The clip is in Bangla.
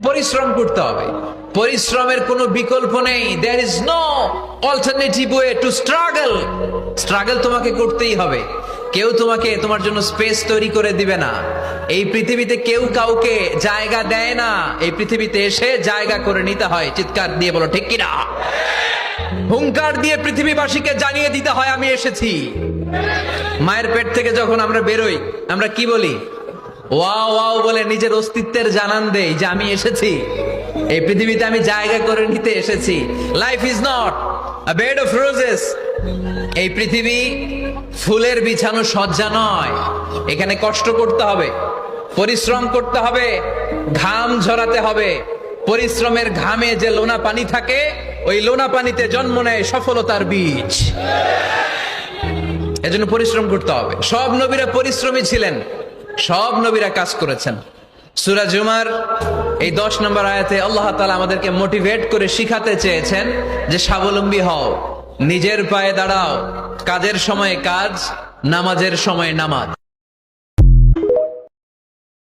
পরিশ্রম করতে হবে, পরিশ্রমের কোনো বিকল্প নেই। There is no alternative way to struggle. Struggle তোমাকে করতেই হবে। কেউ তোমাকে তোমার জন্য স্পেস তৈরি করে দিবে না। এই পৃথিবীতে কেউ কাউকে জায়গা দেয় না, এই পৃথিবীতে এসে জায়গা করে নিতে হয়। চিৎকার দিয়ে বলো ঠিক কিনা। হুঙ্কার দিয়ে পৃথিবীবাসীকে জানিয়ে দিতে হয় আমি এসেছি। মায়ের পেট থেকে যখন আমরা বেরোই, আমরা কি বলি? ওয়াও ওয়াও বলে নিজের অস্তিত্বের জানান দেই যে আমি এসেছি, এই পৃথিবীতে আমি জায়গা করে নিতে এসেছি। Life is not a bed of roses. এই পৃথিবী ফুলের বিছানো সজ্জা নয়। এখানে কষ্ট করতে হবে, পরিশ্রম করতে হবে, ঘাম ঝরাতে হবে। পরিশ্রমের ঘামে যে লোনা পানি থাকে, ওই লোনা পানিতে জন্ম নেয় সফলতার বীজ। এজন্য পরিশ্রম করতে হবে। সব নবীরা পরিশ্রমী ছিলেন, সব নবীরা কাজ করেছেন। সূরা জুমার এই 10 নম্বর আয়াতে আল্লাহ তাআলা আমাদেরকে মোটিভেট করে শিখাতে চেয়েছেন যে স্বাবলম্বী হও, নিজের পায়ে দাঁড়াও, কাজের সময়ে কাজ, নামাজের সময় নামাজ।